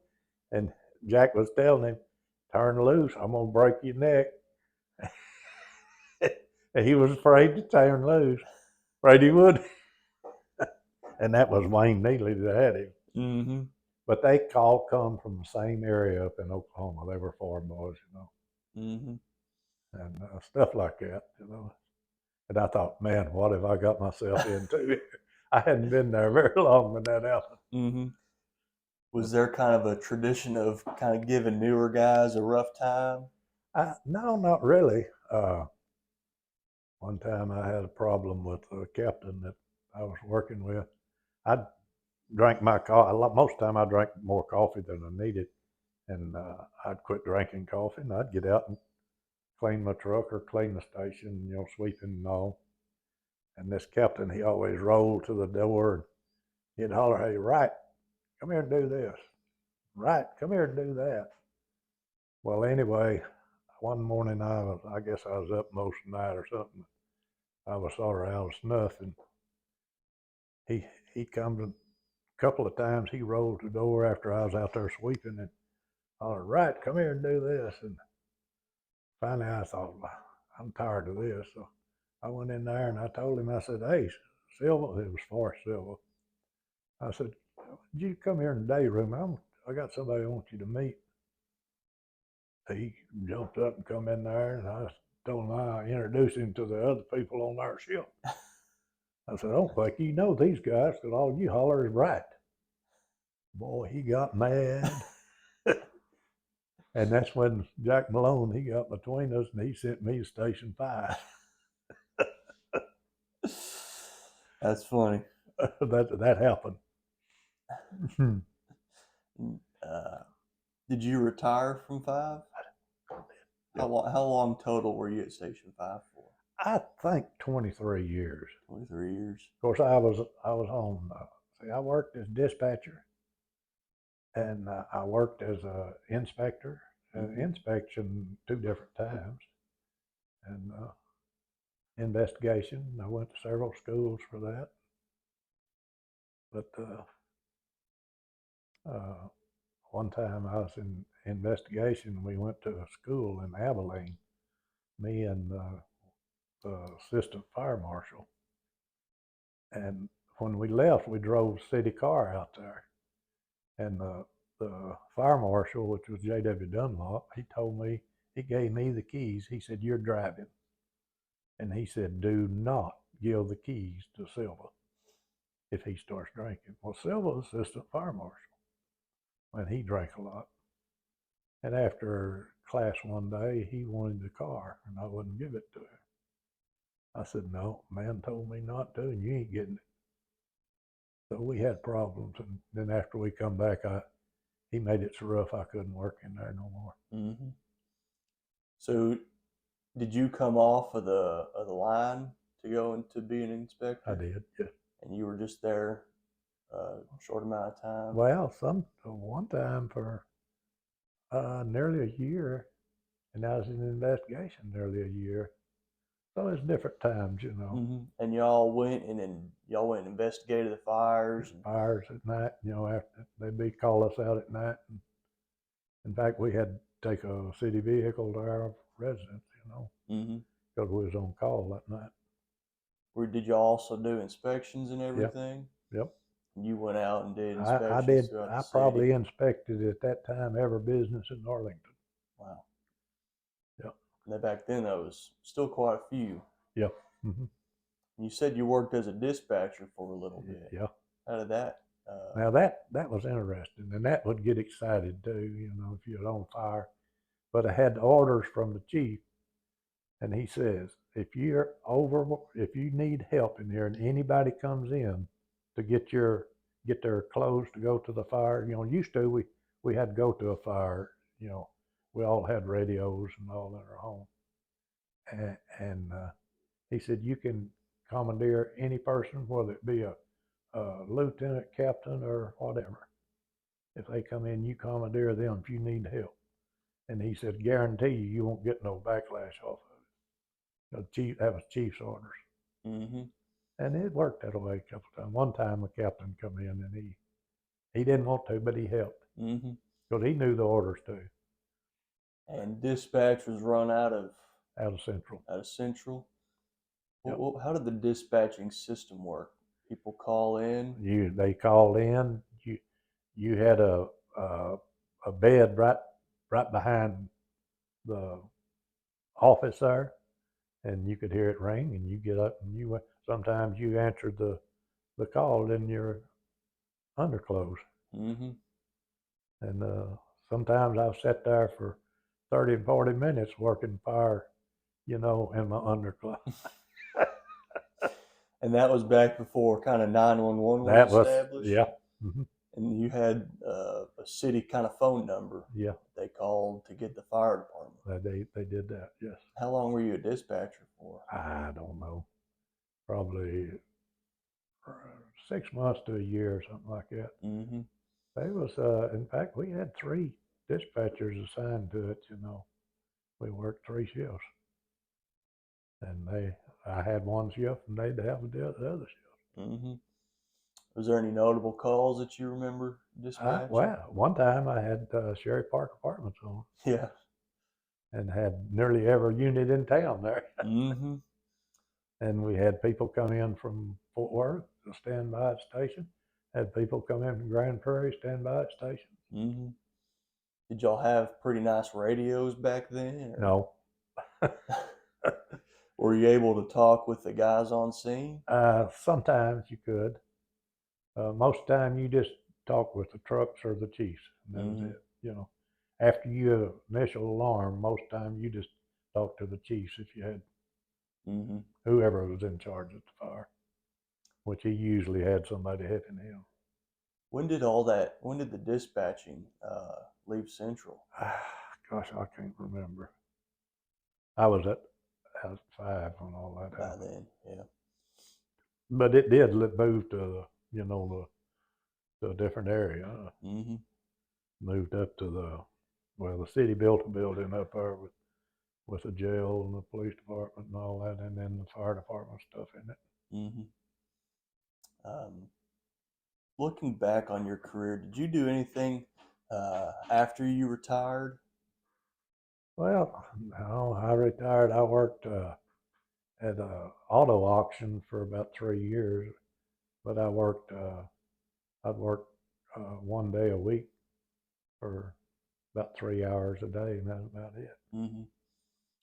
and Jack was telling him, "Turn loose, I'm gonna break your neck." And he was afraid to turn loose, afraid he would. And that was Wayne Neely that had him. Mm-hmm. But they all come from the same area up in Oklahoma. They were farm boys, Mm-hmm. and stuff like that. And I thought, man, what have I got myself into? I hadn't been there very long when that happened. Mm-hmm. But Was there kind of a tradition of kind of giving newer guys a rough time? no, not really. One time I had a problem with a captain that I was working with. I drank my coffee. Most of the time I drank more coffee than I needed. And I'd quit drinking coffee and I'd get out and clean my truck or clean the station, sweeping and all. And this captain, he always rolled to the door and he'd holler, "Hey, Wright, come here and do this. Wright, come here and do that." Well, anyway, one morning I guess I was up most of the night or something. I was sort of out of snuff, and he come a couple of times. He rolled the door after I was out there sweeping and hollered, "Right, come here and do this." And finally, I thought, I'm tired of this, so I went in there and I told him. I said, "Hey, Silva," it was Forrest Silva. I said, "Would you come here in the day room? I got somebody I want you to meet." He jumped up and come in there, and I told him I introduced him to the other people on our ship. I said, "I don't think you know these guys, because all you holler is right." Boy, he got mad. And that's when Jack Malone, he got between us and he sent me to Station 5. That's funny. that happened. Did you retire from 5? How long total were you at Station 5 for? I think 23 years. 23 years. Of course, I was on. I worked as dispatcher, and I worked as a inspector. Inspection 2 different times, and investigation. I went to several schools for that, but one time I was in investigation. We went to a school in Abilene, me and the assistant fire marshal. And when we left, we drove city car out there. And the fire marshal, which was J.W. Dunlop, he told me, he gave me the keys. He said, "You're driving." And he said, "Do not give the keys to Silva if he starts drinking." Well, Silva was assistant fire marshal, and he drank a lot. And after class one day, he wanted the car, and I wouldn't give it to him. I said, "No, man told me not to, and you ain't getting it." So we had problems, and then after we come back, he made it so rough I couldn't work in there no more. Mm-hmm. So, did you come off of the line to go into be an inspector? I did, yes. And you were just there a short amount of time? Well, one time for nearly a year, and I was in investigation nearly a year. So it's different times, Mm-hmm. And y'all went and investigated the fires. Fires at night, after they'd call us out at night. And in fact, we had to take a city vehicle to our residence, because we was on call that night. Did you also do inspections and everything? Yep. You went out and did inspections I did. throughout the I city? probably inspected at that time every business in Arlington. Wow. Yep. And back then, there was still quite a few. Yep. Mm-hmm. You said you worked as a dispatcher for a little bit. Yeah. How did that? Now that was interesting, and that would get excited too, if you're on fire. But I had orders from the chief, and he says, if you need help in here, and anybody comes in to get their clothes to go to the fire, used to we had to go to a fire, we all had radios and all in our home, and he said, you can commandeer any person, whether it be a lieutenant, captain, or whatever. If they come in, you commandeer them if you need help. And he said, guarantee you won't get no backlash off of it. That was chief's orders. Mm-hmm. And it worked that way a couple of times. One time a captain come in and he didn't want to, but he helped. Mm-hmm. Because he knew the orders too. And dispatch was run out of Central. Out of Central. Yep. Well, how did the dispatching system work? People call in. They called in. You had a bed right behind the office there, and you could hear it ring, and you get up and you went. Sometimes you answered the call in your underclothes. Mm-hmm. And sometimes I've sat there for 30 and 40 minutes working fire, in my underclothes. And that was back before kind of 911 That was was, established. yeah. Hmm. And you had a city kind of phone number Yeah, they called to get the fire department. they did that, yes. How long were you a dispatcher for? I don't know, probably 6 months to a year or something like that. Mm-hmm. They was, in fact, we had 3 dispatchers assigned to it, you know. We worked 3 shifts. And I had one shift and they'd have the other shift. Mm-hmm. Was there any notable calls that you remember dispatching? Well, one time I had Sherry Park Apartments on Yeah. and had nearly every unit in town there. Mm-hmm. And we had people come in from Fort Worth to stand by at the station. Had people come in from Grand Prairie, stand by at the station. Mm-hmm. Did y'all have pretty nice radios back then? Or No. were you able to talk with the guys on scene? Sometimes you could. Most of the time you just talk with the trucks or the chiefs, and that was Mm-hmm. it. You know, after you initial alarm, most of the time you just talk to the chiefs if you had Mm-hmm. whoever was in charge of the fire, which he usually had somebody helping him. When did the dispatching leave Central? Gosh, I can't remember. I was at 5 when all that By happened, then, yeah. but it did move to to a different area. Mm-hmm. Moved up to the city built a building up there with the jail and the police department and all that, and then the fire department stuff in it. Mm-hmm. Um, Looking back on your career, did you do anything after you retired? Well, no, I retired. I worked at a auto auction for about 3 years, but I'd work 1 day a week for about 3 hours a day, and that's about it. Mm-hmm.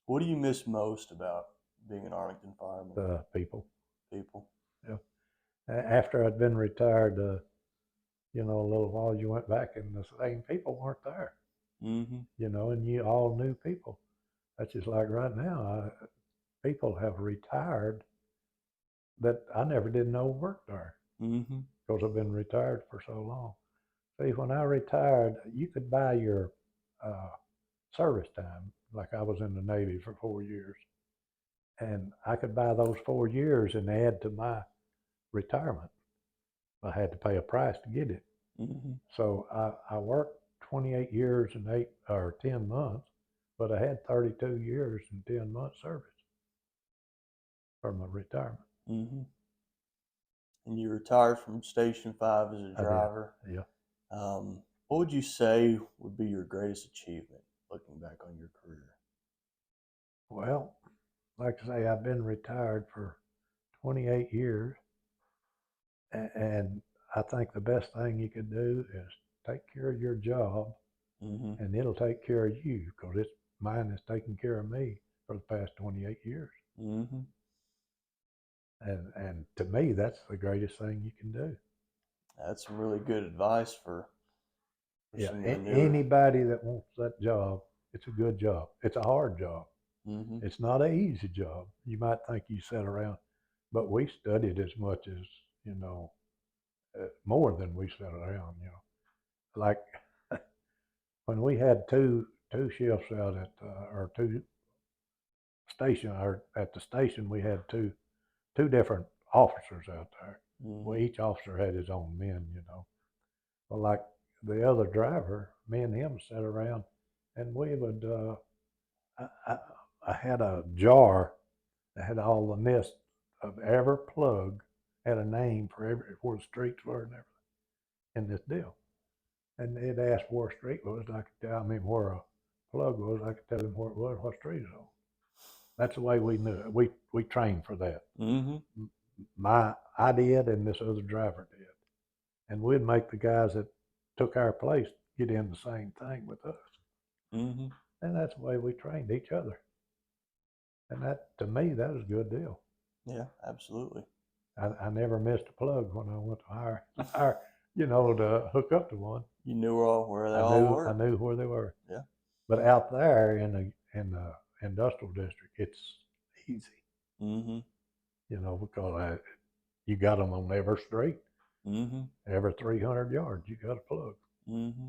What do you miss most about being an Arlington fireman? The people. People. Yeah. After I'd been retired, a little while, you went back and the same people weren't there. Mm-hmm. And you all knew people. That's just like right now. People have retired that I never did know worked there Mm-hmm. because I've been retired for so long. See, when I retired, you could buy your uh, service time, like I was in the Navy for 4 years, and I could buy those 4 years and add to my retirement. I had to pay a price to get it. Mm-hmm. So I worked 28 years and 10 months, but I had 32 years and 10 months service for my retirement. Mm-hmm. And you retired from Station 5 as a I did, driver. yeah. What would you say would be your greatest achievement looking back on your career? Well, like I say, I've been retired for 28 years, and I think the best thing you could do is take care of your job, Mm-hmm. and it'll take care of you because mine has taken care of me for the past 28 years. Mm-hmm. And to me, that's the greatest thing you can do. That's some really good advice for Yeah, some of the newer. anybody that wants that job, it's a good job. It's a hard job. Mm-hmm. It's not an easy job. You might think you sat around, but we studied as much as, more than we sat around, Like when we had two shifts out at or two station or at the station, we had two different officers out there. Well, Mm-hmm. each officer had his own men. Well, like the other driver, me and him sat around, and we would. I had a jar that had all the lists of every plug, had a name for where the streets were and everything in this deal. And they'd ask where a street was, and I could tell him where a plug was. I could tell him where it was, what street it was on. That's the way we knew it. We trained for that. Mm-hmm. I did, and this other driver did, and we'd make the guys that took our place get in the same thing with us. Mm-hmm. And that's the way we trained each other. And that, to me, that was a good deal. Yeah, absolutely. I never missed a plug when I went to hire, to hook up to one. You knew where they I all knew were. I knew where they were. Yeah. But out there in the industrial district, it's easy. Mm-hmm. because you got them on every street, Mm-hmm. every 300 yards, you got a plug. Mm-hmm.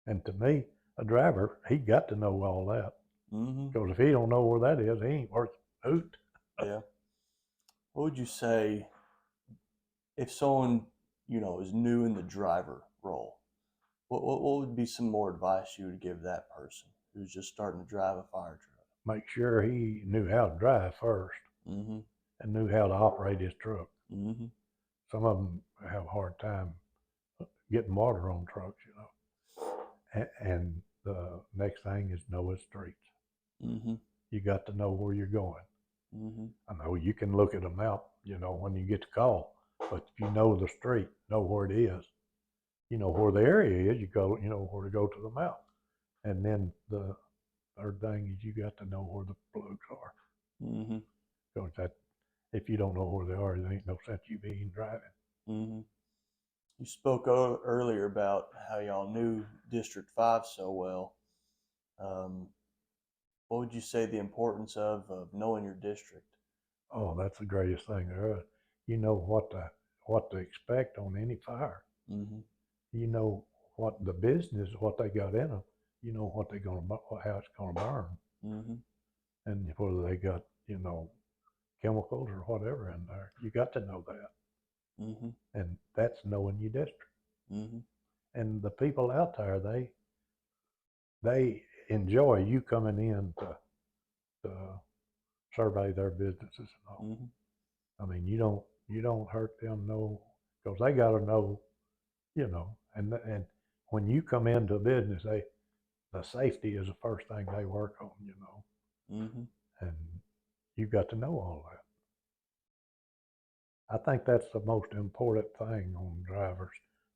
And to me, a driver, he got to know all that. Mm-hmm. Because if he don't know where that is, he ain't worth a hoot. Yeah. What would you say if someone, is new in the driver role? What would be some more advice you would give that person who's just starting to drive a fire truck? Make sure he knew how to drive first Mm-hmm. and knew how to operate his truck. Mm-hmm. Some of them have a hard time getting water on trucks. And the next thing is know his streets. Mm-hmm. You got to know where you're going. Mm-hmm. I know you can look at a map, when you get the call, but if you know the street, know where it is, you know where the area is, you know where to go to the map. And then the third thing is you got to know where the plugs are. Mm-hmm. Because if you don't know where they are, there ain't no sense you being driving. Mm-hmm. You spoke earlier about how y'all knew District 5 so well. Um, what would you say the importance of knowing your district? Oh, that's the greatest thing there is. You know what to expect on any fire. Mm-hmm. You know what the business, what they got in them. You know what they're gonna, how it's gonna burn, Mm-hmm. and whether they got chemicals or whatever in there. You got to know that, Mm-hmm. and that's knowing your district. Mm-hmm. And the people out there, they enjoy you coming in to survey their businesses and all. Mm-hmm. I mean, you don't hurt them no, because they got to know, and when you come into a business, the safety is the first thing they work on. Mm-hmm. And you got to know all that. I think that's the most important thing on drivers,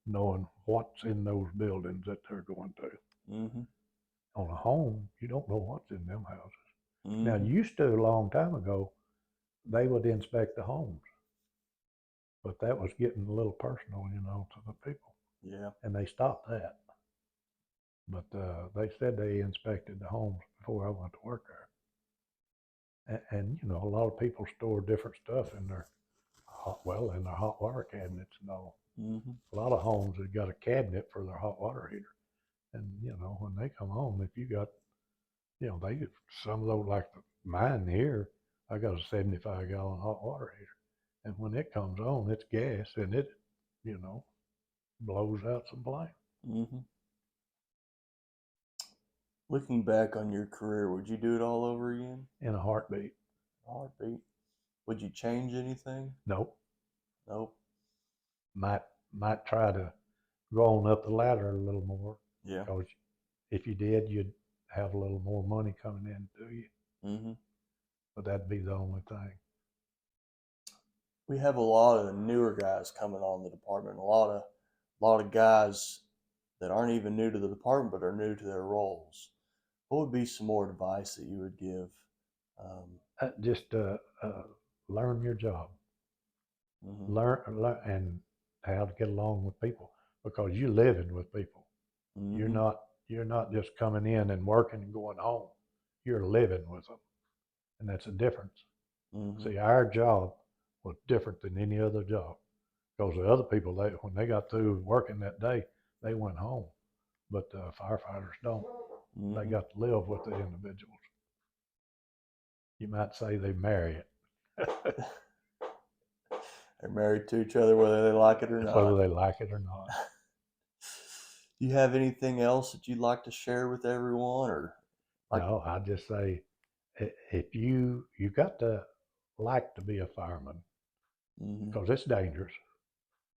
knowing what's in those buildings that they're going to. Mm-hmm. On a home, you don't know what's in them houses. Now, Mm-hmm. used to a long time ago, they would inspect the homes, but that was getting a little personal, to the people, Yeah. and they stopped that. But they said they inspected the homes before I went to work there, and a lot of people store different stuff in their in their hot water cabinets and all. Mm-hmm. A lot of homes have got a cabinet for their hot water heater, and when they come home, if you got, they some of those like mine here, I got a 75-gallon hot water heater, and when it comes on, it's gas, and it, you know, blows out some flame. Mm-hmm. Looking back on your career, would you do it all over again? In a heartbeat. Heartbeat. Would you change anything? Nope. Nope. Might try to go on up the ladder a little more, Yeah. because if you did, you'd have a little more money coming in to you. Mm-hmm. But that'd be the only thing. We have a lot of newer guys coming on the department. A lot of guys that aren't even new to the department, but are new to their roles. What would be some more advice that you would give? Just learn your job, Mm-hmm. learn and how to get along with people, because you're living with people. You're Mm-hmm. not you're not just coming in and working and going home. You're living with them, and that's a difference. Mm-hmm. See, our job was different than any other job, because the other people, when they got through working that day, they went home, but firefighters don't. Mm-hmm. They got to live with the individuals. You might say they marry it. They're married to each other whether they like it or not. Whether they like it or not. Do you have anything else that you'd like to share with everyone, or No, I just say, if you got to like to be a fireman, Mm-hmm. because it's dangerous.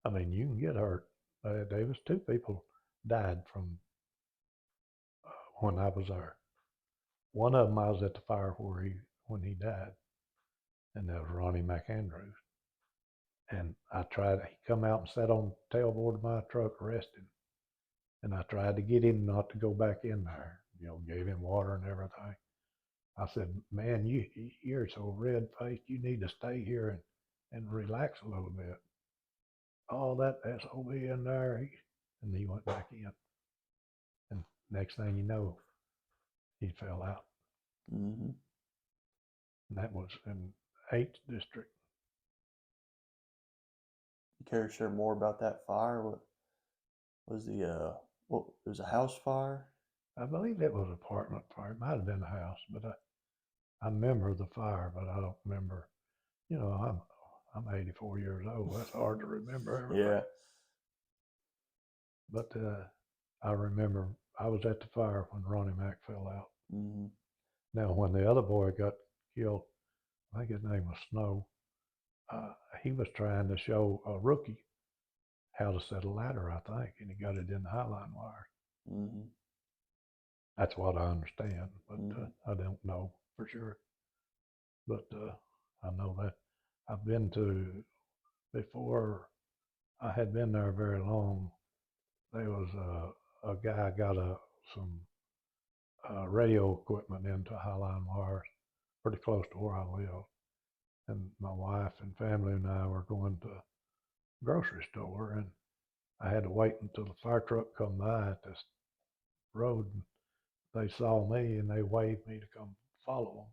I mean, you can get hurt. There was 2 people died from when I was there. One of them I was at the fire when he died, and that was Ronnie McAndrews. And he come out and sat on the tailboard of my truck resting. And I tried to get him not to go back in there, gave him water and everything. I said, man, you're so red faced, you need to stay here and relax a little bit. Oh, that SOB in there. And he went back in. And next thing you know, he fell out. Mm-hmm. and that was in 8th District. You care to share more about that fire? What was what, it was a house fire? I believe it was an apartment fire. It might have been a house, but I remember the fire, but I don't remember. You know, I'm 84 years old. That's hard to remember everything. Yeah. But I remember I was at the fire when Ronnie Mack fell out. Mm-hmm. Now, when the other boy got killed, I think his name was Snow, he was trying to show a rookie how to set a ladder, I think, and he got it in the highline wire. Mm-hmm. That's what I understand, but Mm-hmm. I don't know for sure. But I know that I've been to, before I had been there very long, there was a guy got some radio equipment into highline wires pretty close to where I live. And my wife and family and I were going to a grocery store, and I had to wait until the fire truck come by at this road. And they saw me and they waved me to come follow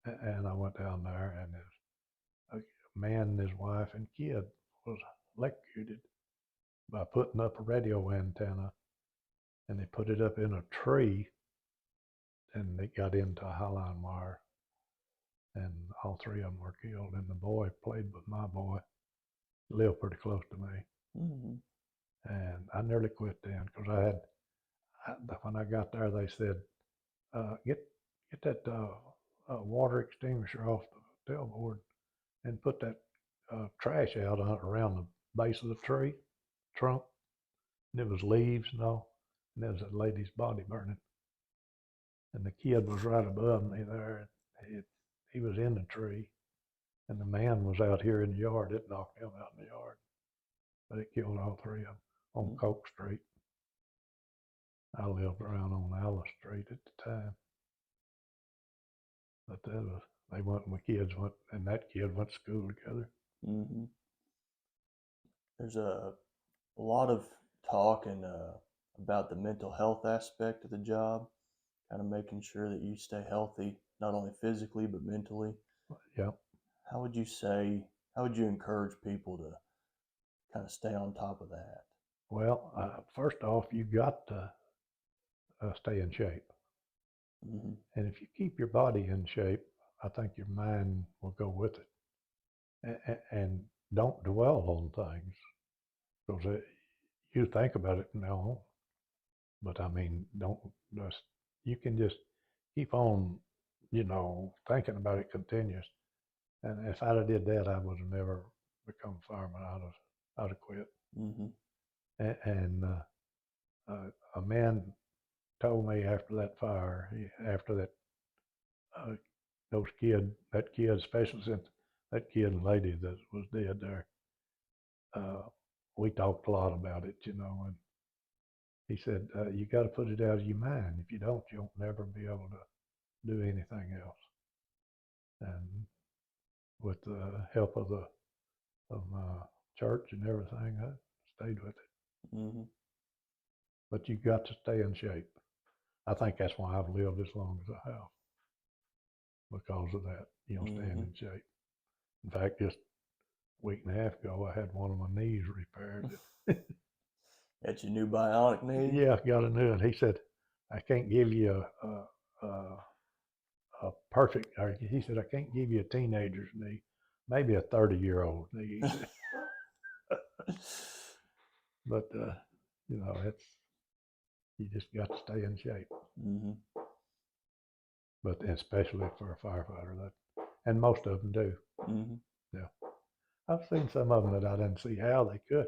them. And I went down there, and a man and his wife and kid was electrocuted by putting up a radio antenna, and they put it up in a tree, and they got into a highline wire, and all three of them were killed. And the boy played with my boy, lived pretty close to me. Mm-hmm. And I nearly quit then because when I got there, they said, get that water extinguisher off the tailboard and put that trash out around the base of the tree trunk. And it was leaves and all. And there was a lady's body burning. And the kid was right above me there. He was in the tree. And the man was out here in the yard. It knocked him out in the yard. But it killed all three of them on Mm-hmm. Coke Street. I lived around on Alice Street at the time. But they went, my kids went, and that kid went to school together. Mm-hmm. There's a lot of talk and about the mental health aspect of the job, kind of making sure that you stay healthy, not only physically but mentally. Yeah. How would you say? How would you encourage people to kind of stay on top of that? Well, first off, you got to stay in shape. Mm-hmm. And if you keep your body in shape, I think your mind will go with it. And don't dwell on things because you think about it now. But I mean, don't just, you can just keep on, thinking about it continuous. And if I'd have did that, I would have never become a fireman. I'd have quit. Mm-hmm. And a man told me after that fire, after that, that kid, especially since that kid and lady that was dead there, we talked a lot about it, and he said, you got to put it out of your mind. If you don't, you'll never be able to do anything else. And with the help of my church and everything, I stayed with it. Mm-hmm. But you got to stay in shape. I think that's why I've lived as long as I have, because of that, staying in shape. In fact, just a week and a half ago, I had one of my knees repaired. Got your new bionic knee? Yeah, got a new one. He said, I can't give you a perfect, or he said, I can't give you a teenager's knee, maybe a 30-year-old knee. He said. But, you just got to stay in shape. Mm-hmm. But especially for a firefighter, and most of them do. Mm-hmm. Yeah. I've seen some of them that I didn't see how they could,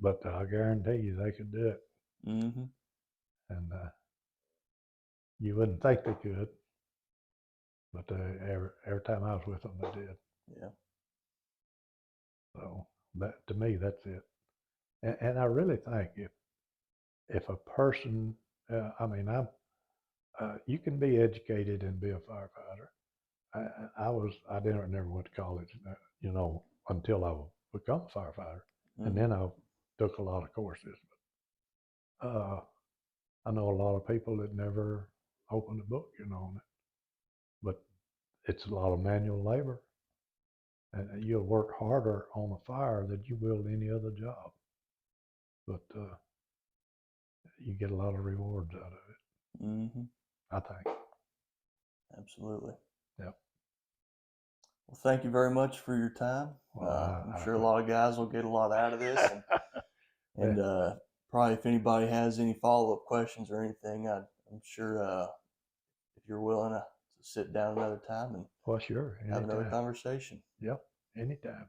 but I guarantee you they could do it. Mm-hmm. And you wouldn't think they could, but every time I was with them, they did. Yeah. So that, to me, that's it. And I really think if a person, you can be educated and be a firefighter. I didn't never went to college, until I become a firefighter, Mm-hmm. and then I took a lot of courses. But I know a lot of people that never opened a book, on it. But it's a lot of manual labor, and you'll work harder on a fire than you will any other job. But you get a lot of rewards out of it, Mm-hmm. I think. Absolutely. Yep. Well, thank you very much for your time. Well, I'm sure a lot of guys will get a lot out of this, and probably if anybody has any follow-up questions or anything, I'm sure if you're willing to sit down another time and well, sure, have another anytime. conversation. Yep, anytime.